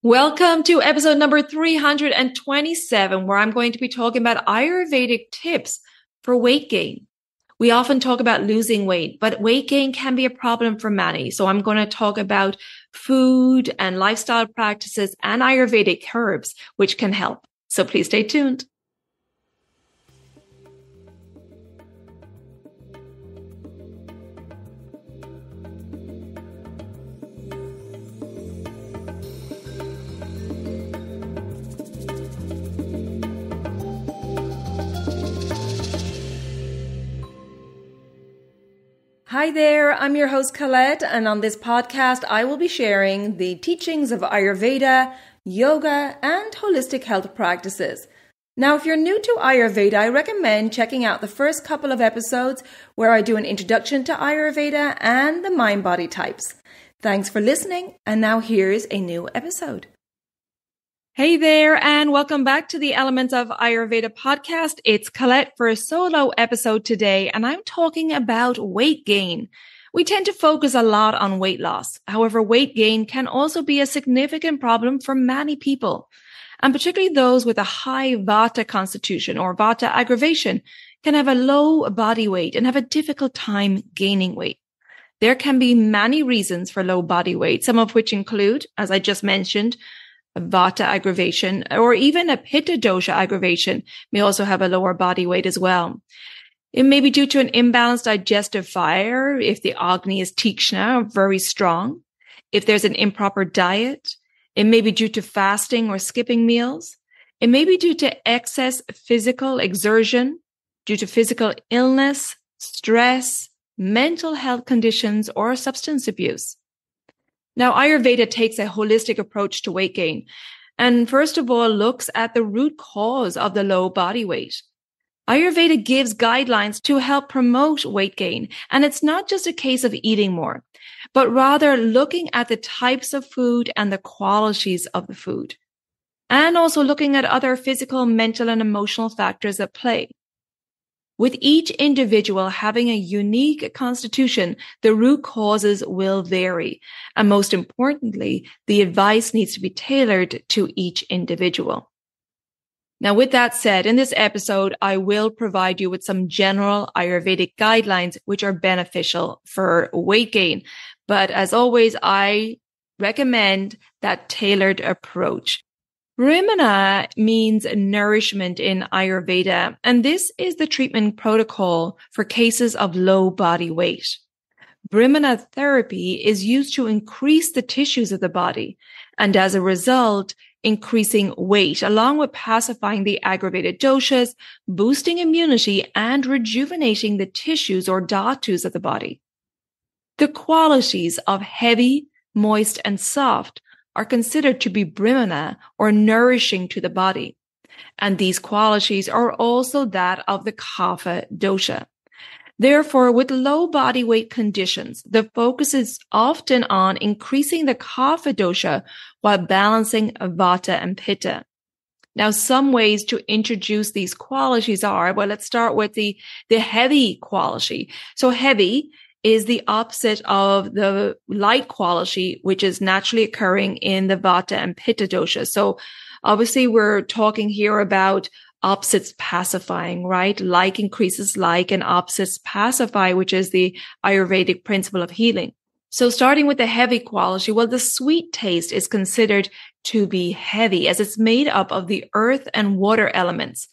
Welcome to episode number 327, where I'm going to be talking about Ayurvedic tips for weight gain. We often talk about losing weight, but weight gain can be a problem for many. So I'm going to talk about food and lifestyle practices and Ayurvedic herbs, which can help. So please stay tuned. Hi there, I'm your host Colette, and on this podcast I will be sharing the teachings of Ayurveda, yoga, and holistic health practices. Now, if you're new to Ayurveda, I recommend checking out the first couple of episodes where I do an introduction to Ayurveda and the mind-body types. Thanks for listening, and now here's a new episode. Hey there, and welcome back to the Elements of Ayurveda podcast. It's Colette for a solo episode today, and I'm talking about weight gain. We tend to focus a lot on weight loss. However, weight gain can also be a significant problem for many people, and particularly those with a high Vata constitution or Vata aggravation can have a low body weight and have a difficult time gaining weight. There can be many reasons for low body weight, some of which include, as I just mentioned, a Vata aggravation, or even a Pitta dosha aggravation may also have a lower body weight as well. It may be due to an imbalanced digestive fire, if the Agni is Tikshna, very strong, if there's an improper diet. It may be due to fasting or skipping meals. It may be due to excess physical exertion, due to physical illness, stress, mental health conditions, or substance abuse. Now, Ayurveda takes a holistic approach to weight gain, and first of all looks at the root cause of the low body weight. Ayurveda gives guidelines to help promote weight gain, and it's not just a case of eating more, but rather looking at the types of food and the qualities of the food, and also looking at other physical, mental, and emotional factors at play. With each individual having a unique constitution, the root causes will vary. And most importantly, the advice needs to be tailored to each individual. Now, with that said, in this episode, I will provide you with some general Ayurvedic guidelines which are beneficial for weight gain. But as always, I recommend that tailored approach. Brahmana means nourishment in Ayurveda, and this is the treatment protocol for cases of low body weight. Brahmana therapy is used to increase the tissues of the body, and as a result, increasing weight, along with pacifying the aggravated doshas, boosting immunity, and rejuvenating the tissues or dhatus of the body. The qualities of heavy, moist, and soft are considered to be brahmana or nourishing to the body. And these qualities are also that of the kapha dosha. Therefore, with low body weight conditions, the focus is often on increasing the kapha dosha while balancing vata and pitta. Now, some ways to introduce these qualities are, well, let's start with the heavy quality. So heavy is the opposite of the light quality, which is naturally occurring in the Vata and Pitta dosha. So obviously we're talking here about opposites pacifying, right? Like increases like and opposites pacify, which is the Ayurvedic principle of healing. So starting with the heavy quality, well, the sweet taste is considered to be heavy as it's made up of the earth and water elements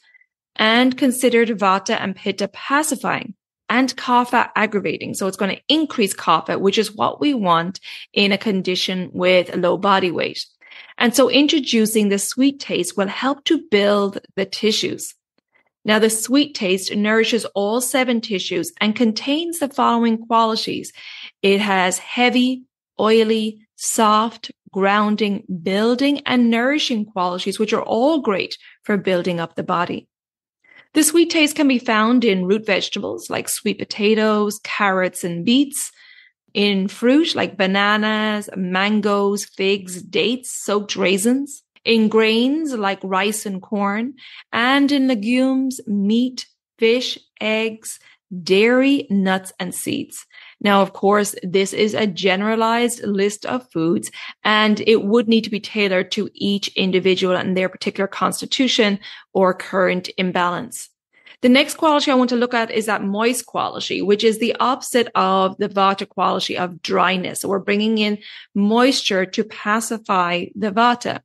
and considered Vata and Pitta pacifying and kapha aggravating. So it's going to increase kapha, which is what we want in a condition with low body weight. And so introducing the sweet taste will help to build the tissues. Now, the sweet taste nourishes all 7 tissues and contains the following qualities. It has heavy, oily, soft, grounding, building, and nourishing qualities, which are all great for building up the body. The sweet taste can be found in root vegetables like sweet potatoes, carrots, and beets, in fruit like bananas, mangoes, figs, dates, soaked raisins, in grains like rice and corn, and in legumes, meat, fish, eggs, dairy, nuts, and seeds. Now, of course, this is a generalized list of foods, and it would need to be tailored to each individual and their particular constitution or current imbalance. The next quality I want to look at is that moist quality, which is the opposite of the Vata quality of dryness. So we're bringing in moisture to pacify the Vata.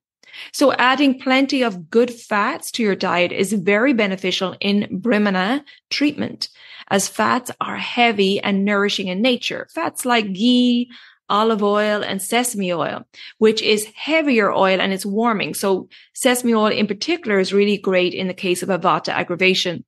So adding plenty of good fats to your diet is very beneficial in Brahmana treatment, as fats are heavy and nourishing in nature. Fats like ghee, olive oil, and sesame oil, which is heavier oil and it's warming. So sesame oil in particular is really great in the case of a Vata aggravation.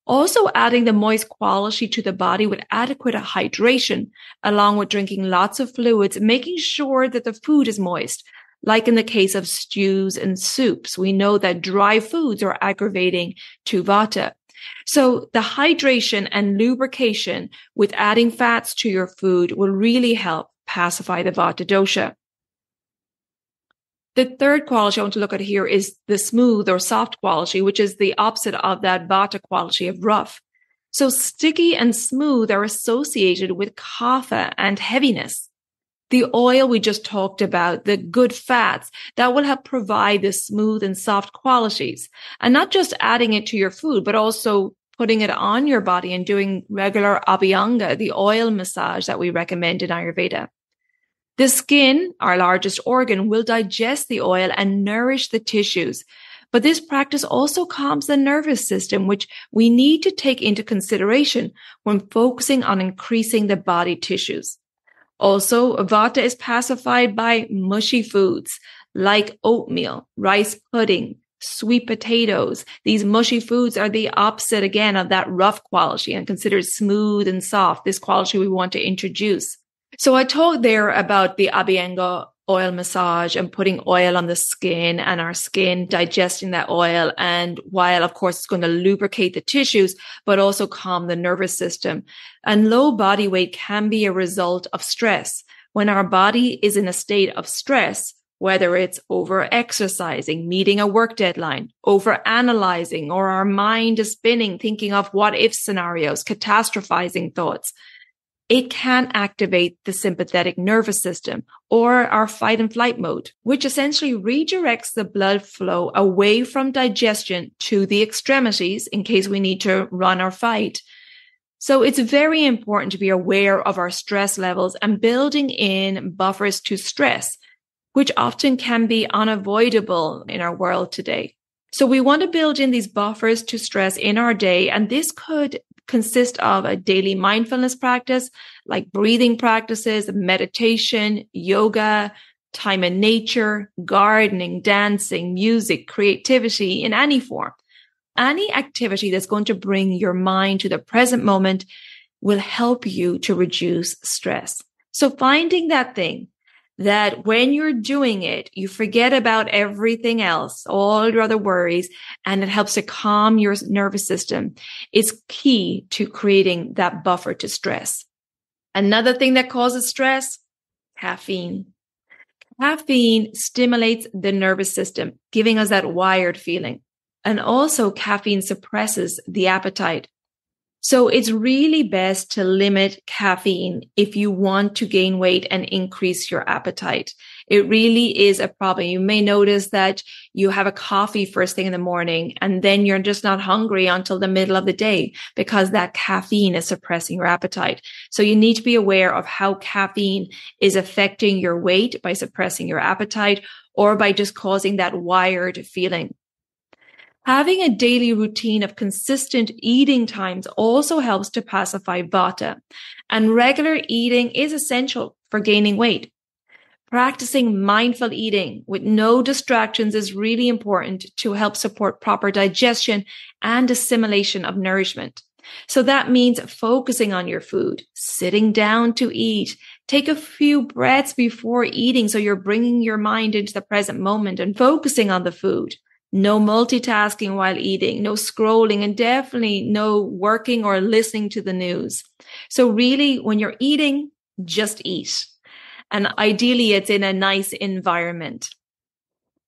Also adding the moist quality to the body with adequate hydration, along with drinking lots of fluids, making sure that the food is moist. Like in the case of stews and soups, we know that dry foods are aggravating to Vata. So the hydration and lubrication with adding fats to your food will really help pacify the Vata dosha. The third quality I want to look at here is the smooth or soft quality, which is the opposite of that Vata quality of rough. So sticky and smooth are associated with kapha and heaviness. The oil we just talked about, the good fats, that will help provide the smooth and soft qualities. And not just adding it to your food, but also putting it on your body and doing regular abhyanga, the oil massage that we recommend in Ayurveda. The skin, our largest organ, will digest the oil and nourish the tissues. But this practice also calms the nervous system, which we need to take into consideration when focusing on increasing the body tissues. Also, Vata is pacified by mushy foods like oatmeal, rice pudding, sweet potatoes. These mushy foods are the opposite again of that rough quality and considered smooth and soft, this quality we want to introduce. So I talked there about the abhyanga oil massage and putting oil on the skin and our skin digesting that oil. And while, of course, it's going to lubricate the tissues, but also calm the nervous system. And low body weight can be a result of stress. When our body is in a state of stress, whether it's over exercising, meeting a work deadline, over analyzing, or our mind is spinning, thinking of what if scenarios, catastrophizing thoughts, it can activate the sympathetic nervous system or our fight and flight mode, which essentially redirects the blood flow away from digestion to the extremities in case we need to run or fight. So it's very important to be aware of our stress levels and building in buffers to stress, which often can be unavoidable in our world today. So we want to build in these buffers to stress in our day, and this could consist of a daily mindfulness practice like breathing practices, meditation, yoga, time in nature, gardening, dancing, music, creativity in any form. Any activity that's going to bring your mind to the present moment will help you to reduce stress. So finding that thing that when you're doing it, you forget about everything else, all your other worries, and it helps to calm your nervous system. It's key to creating that buffer to stress. Another thing that causes stress, caffeine. Caffeine stimulates the nervous system, giving us that wired feeling. And also caffeine suppresses the appetite. So it's really best to limit caffeine if you want to gain weight and increase your appetite. It really is a problem. You may notice that you have a coffee first thing in the morning and then you're just not hungry until the middle of the day because that caffeine is suppressing your appetite. So you need to be aware of how caffeine is affecting your weight by suppressing your appetite or by just causing that wired feeling. Having a daily routine of consistent eating times also helps to pacify Vata, and regular eating is essential for gaining weight. Practicing mindful eating with no distractions is really important to help support proper digestion and assimilation of nourishment. So that means focusing on your food, sitting down to eat, take a few breaths before eating so you're bringing your mind into the present moment and focusing on the food. No multitasking while eating, no scrolling, and definitely no working or listening to the news. So really, when you're eating, just eat. And ideally, it's in a nice environment.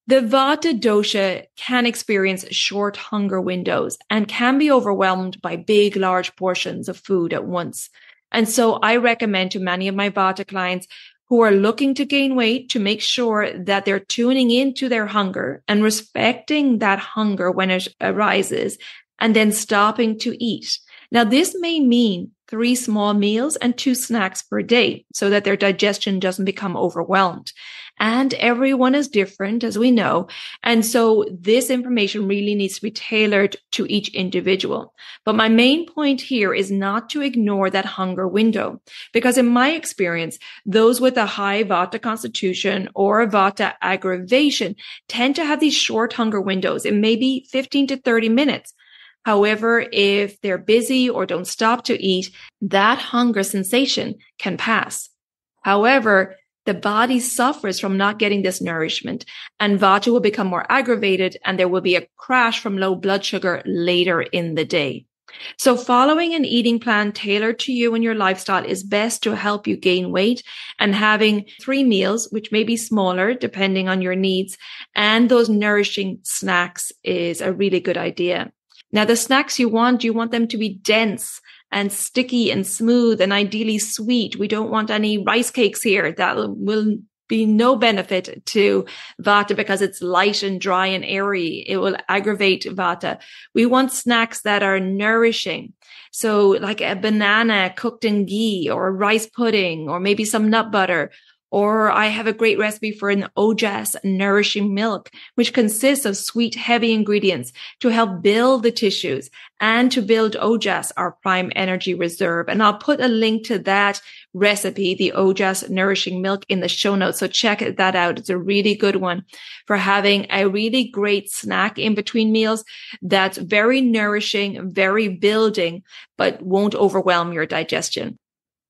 The Vata dosha can experience short hunger windows and can be overwhelmed by big, large portions of food at once. And so I recommend to many of my Vata clients who are looking to gain weight to make sure that they're tuning into their hunger and respecting that hunger when it arises and then stopping to eat. Now, this may mean 3 small meals and 2 snacks per day so that their digestion doesn't become overwhelmed. And everyone is different, as we know. And so this information really needs to be tailored to each individual. But my main point here is not to ignore that hunger window, because in my experience, those with a high Vata constitution or Vata aggravation tend to have these short hunger windows. It may be 15 to 30 minutes. However, if they're busy or don't stop to eat, that hunger sensation can pass. However, the body suffers from not getting this nourishment, and Vata will become more aggravated, and there will be a crash from low blood sugar later in the day. So following an eating plan tailored to you and your lifestyle is best to help you gain weight, and having 3 meals, which may be smaller depending on your needs, and those nourishing snacks is a really good idea. Now, the snacks you want them to be dense and sticky and smooth and ideally sweet. We don't want any rice cakes here. That will be no benefit to Vata because it's light and dry and airy. It will aggravate Vata. We want snacks that are nourishing. So like a banana cooked in ghee or a rice pudding or maybe some nut butter. Or I have a great recipe for an Ojas nourishing milk, which consists of sweet, heavy ingredients to help build the tissues and to build Ojas, our prime energy reserve. And I'll put a link to that recipe, the Ojas nourishing milk, in the show notes. So check that out. It's a really good one for having a really great snack in between meals that's very nourishing, very building, but won't overwhelm your digestion.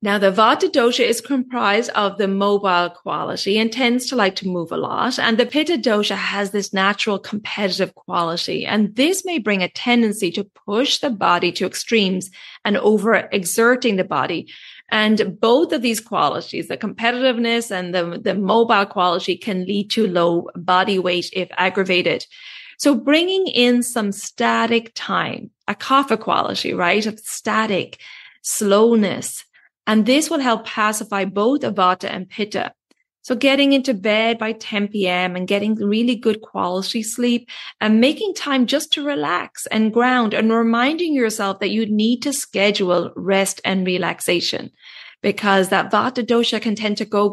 Now, the Vata dosha is comprised of the mobile quality and tends to like to move a lot. And the Pitta dosha has this natural competitive quality. And this may bring a tendency to push the body to extremes and overexerting the body. And both of these qualities, the competitiveness and the mobile quality, can lead to low body weight if aggravated. So bringing in some static time, a kapha quality, right, of static slowness. And this will help pacify both Vata and Pitta. So getting into bed by 10 p.m. and getting really good quality sleep and making time just to relax and ground and reminding yourself that you need to schedule rest and relaxation, because that Vata dosha can tend to go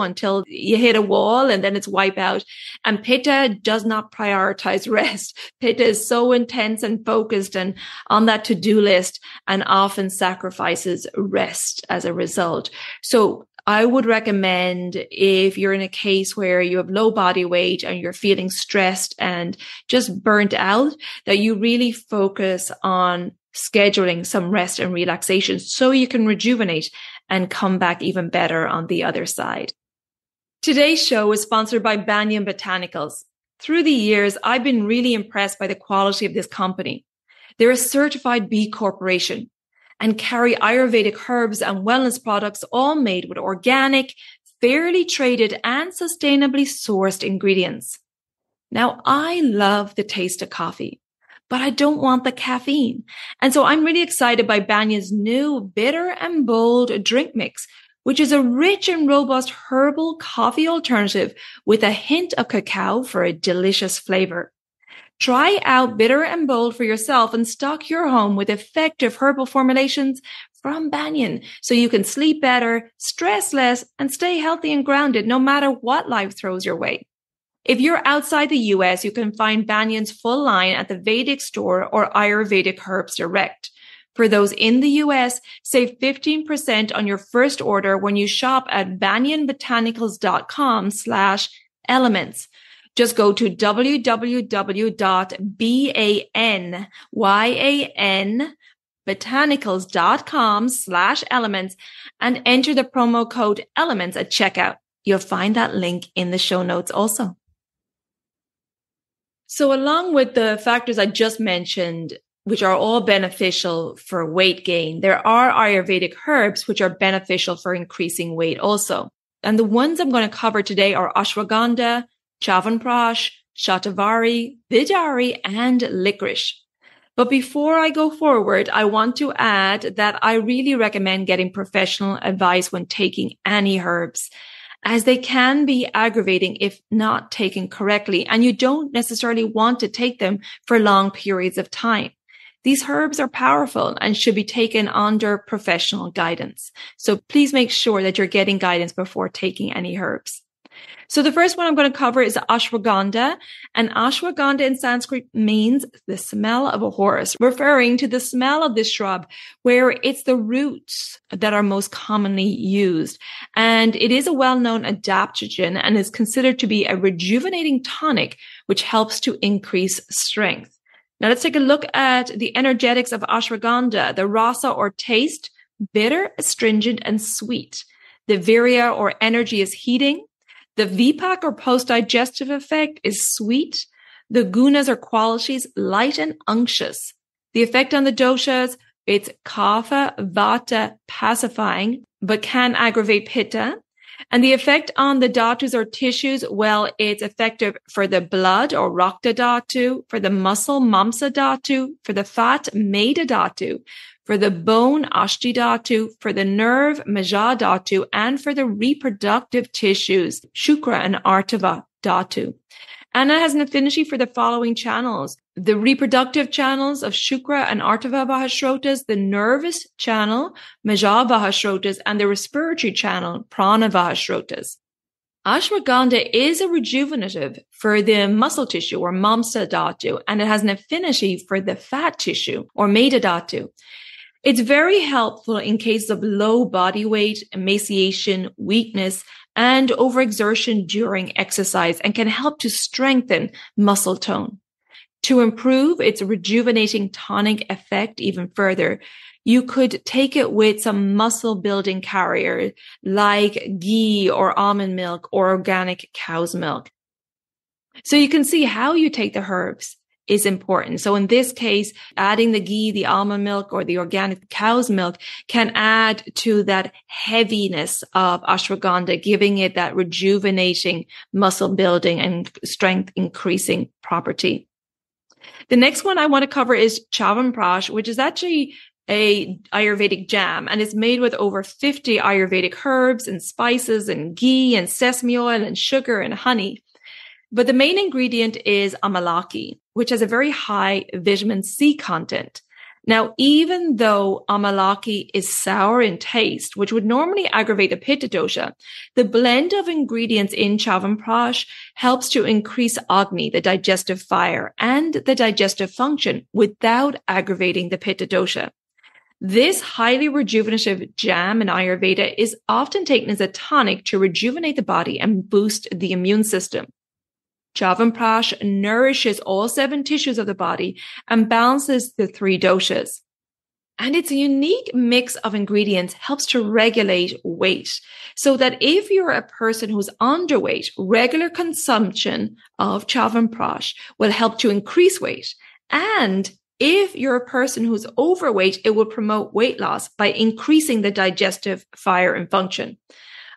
until you hit a wall and then it's wipe out. And Pitta does not prioritize rest. Pitta is so intense and focused and on that to-do list and often sacrifices rest as a result. So I would recommend, if you're in a case where you have low body weight and you're feeling stressed and just burnt out, that you really focus on scheduling some rest and relaxation so you can rejuvenate and come back even better on the other side. Today's show is sponsored by Banyan Botanicals. Through the years, I've been really impressed by the quality of this company. They're a certified B Corporation and carry Ayurvedic herbs and wellness products, all made with organic, fairly traded and sustainably sourced ingredients. Now, I love the taste of coffee, but I don't want the caffeine. And so I'm really excited by Banyan's new bitter and bold drink mix, which is a rich and robust herbal coffee alternative with a hint of cacao for a delicious flavor. Try out Bitter and Bold for yourself and stock your home with effective herbal formulations from Banyan so you can sleep better, stress less, and stay healthy and grounded no matter what life throws your way. If you're outside the US, you can find Banyan's full line at the Vedic store or Ayurvedic Herbs Direct. For those in the US, save 15% on your first order when you shop at banyanbotanicals.com/elements. Just go to www.banyanbotanicals.com/elements and enter the promo code elements at checkout. You'll find that link in the show notes also. So along with the factors I just mentioned, which are all beneficial for weight gain, there are Ayurvedic herbs which are beneficial for increasing weight also. And the ones I'm going to cover today are ashwagandha, chyawanprash, shatavari, bidari, and licorice. But before I go forward, I want to add that I really recommend getting professional advice when taking any herbs, as they can be aggravating if not taken correctly, and you don't necessarily want to take them for long periods of time. These herbs are powerful and should be taken under professional guidance. So please make sure that you're getting guidance before taking any herbs. So the first one I'm going to cover is ashwagandha, and ashwagandha in Sanskrit means the smell of a horse, referring to the smell of this shrub where it's the roots that are most commonly used. And it is a well-known adaptogen and is considered to be a rejuvenating tonic, which helps to increase strength. Now let's take a look at the energetics of ashwagandha. The rasa or taste, bitter, astringent, and sweet. The virya or energy is heating. The vipak or post-digestive effect is sweet. The gunas or qualities, light and unctuous. The effect on the doshas, it's kapha, vata, pacifying, but can aggravate pitta. And the effect on the dhatus or tissues, well, it's effective for the blood or rakta dhatu, for the muscle, mamsa dhatu, for the fat, meda dhatu, for the bone, ashti dhatu, for the nerve, maja dhatu, and for the reproductive tissues, shukra and artava dhatu. And it has an affinity for the following channels: the reproductive channels of shukra and artava vahashrotas, the nervous channel, maja vahashrotas, and the respiratory channel, prana vahashrotas. Ashwagandha is a rejuvenative for the muscle tissue or mamsa dhatu, and it has an affinity for the fat tissue or meda dhatu. It's very helpful in cases of low body weight, emaciation, weakness, and overexertion during exercise, and can help to strengthen muscle tone. To improve its rejuvenating tonic effect even further, you could take it with some muscle building carrier like ghee or almond milk or organic cow's milk. So you can see how you take the herbs is important. So in this case, adding the ghee, the almond milk, or the organic cow's milk can add to that heaviness of ashwagandha, giving it that rejuvenating muscle building and strength increasing property. The next one I want to cover is Chyawanprash, which is actually a Ayurvedic jam, and it's made with over 50 Ayurvedic herbs and spices and ghee and sesame oil and sugar and honey. But the main ingredient is amalaki, which has a very high vitamin C content. Now, even though amalaki is sour in taste, which would normally aggravate the pitta dosha, the blend of ingredients in Chyawanprash helps to increase agni, the digestive fire, and the digestive function without aggravating the pitta dosha. This highly rejuvenative jam in Ayurveda is often taken as a tonic to rejuvenate the body and boost the immune system. Chyawanprash nourishes all 7 tissues of the body and balances the 3 doshas. And its unique mix of ingredients helps to regulate weight, so that if you're a person who's underweight, regular consumption of Chyawanprash will help to increase weight. And if you're a person who's overweight, it will promote weight loss by increasing the digestive fire and function.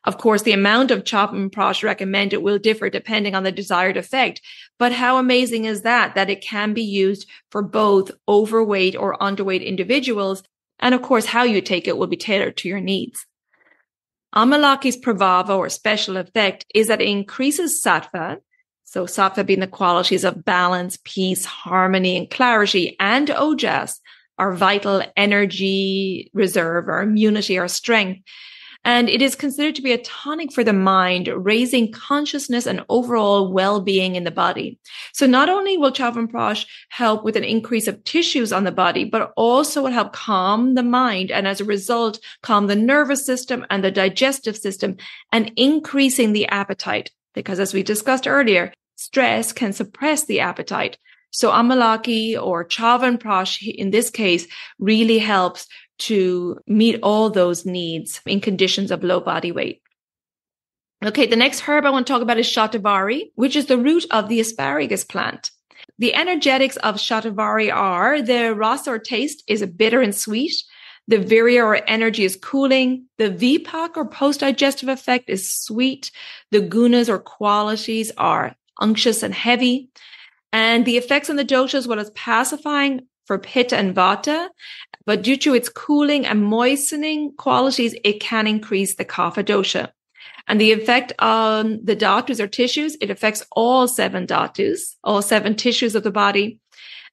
Of course, the amount of Chyawanprash recommended will differ depending on the desired effect. But how amazing is that it can be used for both overweight or underweight individuals. And of course, how you take it will be tailored to your needs. Amalaki's pravava or special effect is that it increases sattva. So sattva being the qualities of balance, peace, harmony, and clarity, and ojas, our vital energy reserve, our immunity, our strength. And it is considered to be a tonic for the mind, raising consciousness and overall well-being in the body. So not only will Chyawanprash help with an increase of tissues on the body, but also will help calm the mind, and as a result, calm the nervous system and the digestive system, and increasing the appetite. Because as we discussed earlier, stress can suppress the appetite. So amalaki or Chyawanprash in this case really helps to meet all those needs in conditions of low body weight. Okay, the next herb I want to talk about is shatavari, which is the root of the asparagus plant. The energetics of shatavari are the rasa or taste is bitter and sweet. The virya or energy is cooling. The vipak or post-digestive effect is sweet. The gunas or qualities are unctuous and heavy. And the effects on the doshas, well, as pacifying, for Pitta and Vata, but due to its cooling and moistening qualities, it can increase the Kapha dosha. And the effect on the dhatus or tissues, it affects all 7 dhatus, all 7 tissues of the body.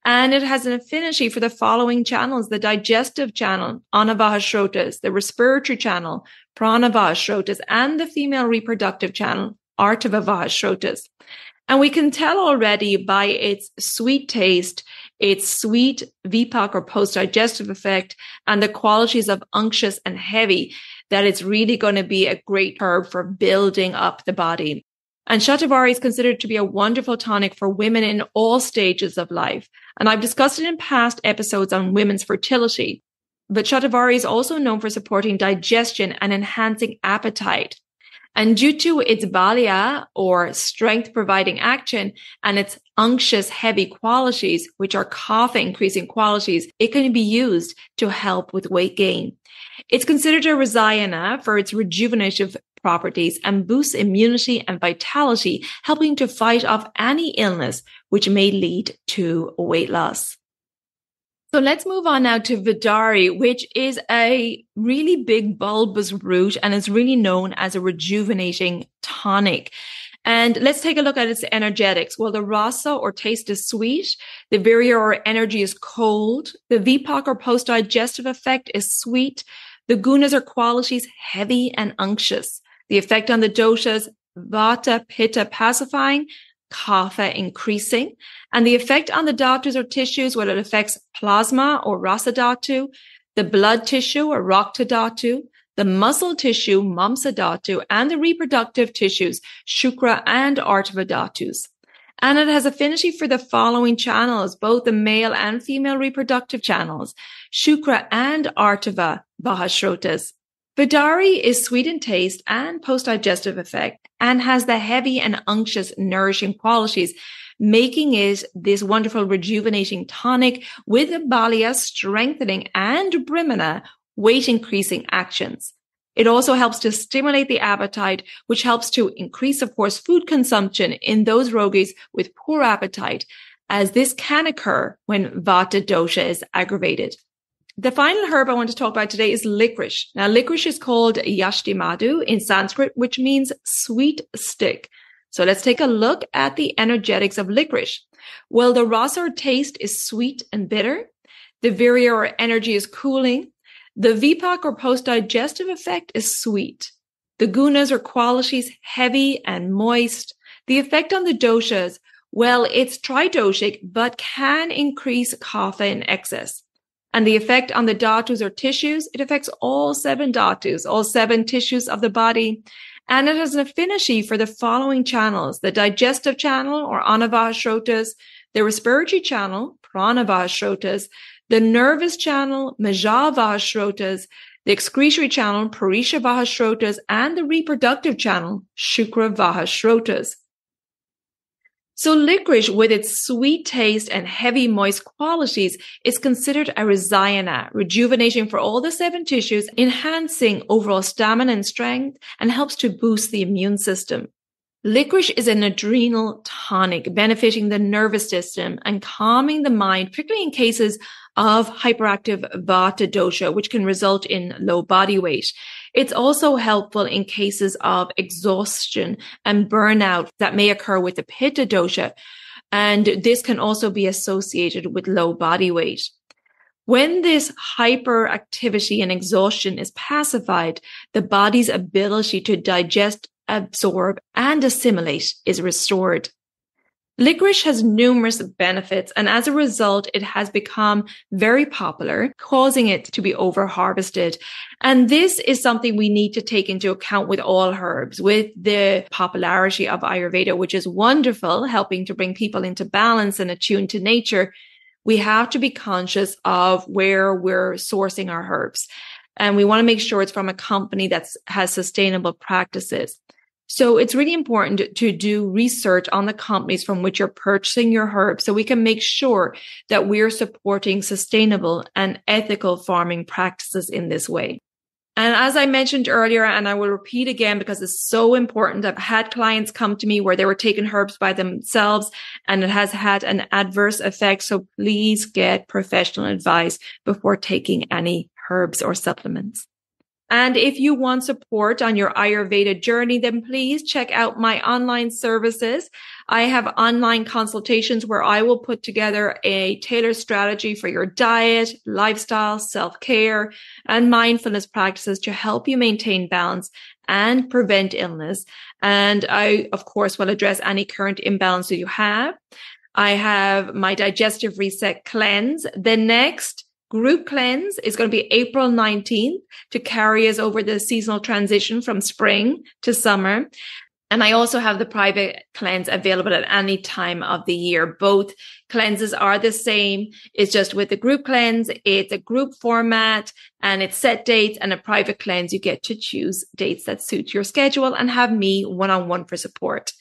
And it has an affinity for the following channels: the digestive channel, Anavahashrotas, the respiratory channel, Pranavahashrotas, and the female reproductive channel, Artavavahashrotas. And we can tell already by its sweet taste, its sweet vipak or post-digestive effect, and the qualities of unctuous and heavy, that it's really going to be a great herb for building up the body. And Shatavari is considered to be a wonderful tonic for women in all stages of life. And I've discussed it in past episodes on women's fertility. But Shatavari is also known for supporting digestion and enhancing appetite. And due to its balya or strength providing action and its unctuous heavy qualities, which are kapha increasing qualities, it can be used to help with weight gain. It's considered a rasayana for its rejuvenative properties and boosts immunity and vitality, helping to fight off any illness which may lead to weight loss. So let's move on now to Vidari, which is a really big bulbous root and is really known as a rejuvenating tonic. And let's take a look at its energetics. Well, the rasa or taste is sweet. The virya or energy is cold. The vipak or post-digestive effect is sweet. The gunas or qualities heavy and unctuous. The effect on the doshas, vata, pitta, pacifying, kapha increasing, and the effect on the dhatus or tissues, well, it affects plasma or rasa dhatu, the blood tissue or rakta dhatu, the muscle tissue, mamsa dhatu, and the reproductive tissues, shukra and artava dhatus. And it has affinity for the following channels, both the male and female reproductive channels, shukra and artava bahashrotas. Vidari is sweet in taste and post-digestive effect and has the heavy and unctuous nourishing qualities, making it this wonderful rejuvenating tonic with the balya strengthening and brahmana weight increasing actions. It also helps to stimulate the appetite, which helps to increase, of course, food consumption in those yogis with poor appetite, as this can occur when vata dosha is aggravated. The final herb I want to talk about today is licorice. Now, licorice is called yashti madhu in Sanskrit, which means sweet stick. So let's take a look at the energetics of licorice. Well, the rasa or taste is sweet and bitter. The virya or energy is cooling. The vipak or post-digestive effect is sweet. The gunas or qualities heavy and moist. The effect on the doshas, well, it's tridoshic, but can increase kapha in excess. And the effect on the dhatus or tissues, it affects all 7 dhatus, all 7 tissues of the body. And it has an affinity for the following channels: the digestive channel or anavahashrotas, the respiratory channel, pranavahashrotas, the nervous channel, majavahashrotas, the excretory channel, parishavahashrotas, and the reproductive channel, shukravahashrotas. So licorice, with its sweet taste and heavy moist qualities, is considered a rasayana, rejuvenating for all the 7 tissues, enhancing overall stamina and strength, and helps to boost the immune system. Licorice is an adrenal tonic, benefiting the nervous system and calming the mind, particularly in cases of hyperactive vata dosha, which can result in low body weight. It's also helpful in cases of exhaustion and burnout that may occur with the pitta dosha, and this can also be associated with low body weight. When this hyperactivity and exhaustion is pacified, the body's ability to digest, absorb, and assimilate is restored. Licorice has numerous benefits, and as a result, it has become very popular, causing it to be over-harvested. And this is something we need to take into account with all herbs, with the popularity of Ayurveda, which is wonderful, helping to bring people into balance and attune to nature. We have to be conscious of where we're sourcing our herbs. And we want to make sure it's from a company that has sustainable practices. So it's really important to do research on the companies from which you're purchasing your herbs so we can make sure that we're supporting sustainable and ethical farming practices in this way. And as I mentioned earlier, and I will repeat again because it's so important, I've had clients come to me where they were taking herbs by themselves and it has had an adverse effect. So please get professional advice before taking any herbs or supplements. And if you want support on your Ayurveda journey, then please check out my online services. I have online consultations where I will put together a tailored strategy for your diet, lifestyle, self-care, and mindfulness practices to help you maintain balance and prevent illness. And I, of course, will address any current imbalances you have. I have my Digestive Reset Cleanse. The next group cleanse is going to be April 19th to carry us over the seasonal transition from spring to summer. And I also have the private cleanse available at any time of the year. Both cleanses are the same. It's just with the group cleanse, it's a group format and it's set dates, and a private cleanse, you get to choose dates that suit your schedule and have me one-on-one for support.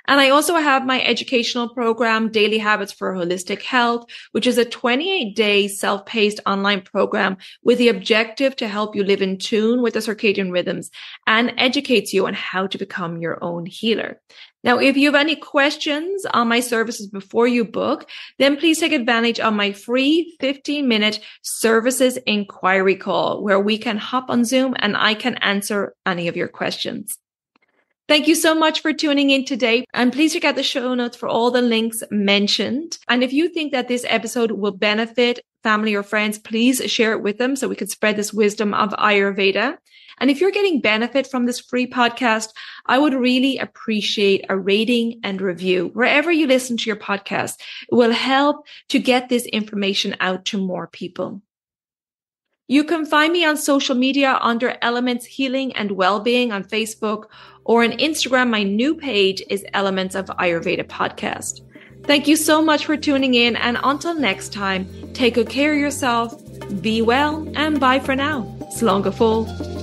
And I also have my educational program, Daily Habits for Holistic Health, which is a 28-day self-paced online program with the objective to help you live in tune with the circadian rhythms and educates you on how to become your own healer. Now, if you have any questions on my services before you book, then please take advantage of my free 15-minute Services Enquiry Call, where we can hop on Zoom and I can answer any of your questions. Thank you so much for tuning in today. And please check out the show notes for all the links mentioned. And if you think that this episode will benefit family or friends, please share it with them so we can spread this wisdom of Ayurveda. And if you're getting benefit from this free podcast, I would really appreciate a rating and review wherever you listen to your podcast. It will help to get this information out to more people. You can find me on social media under Elements Healing and Wellbeing on Facebook, or on Instagram. My new page is Elements of Ayurveda Podcast. Thank you so much for tuning in. And until next time, take good care of yourself, be well, and bye for now. Slán go fóill.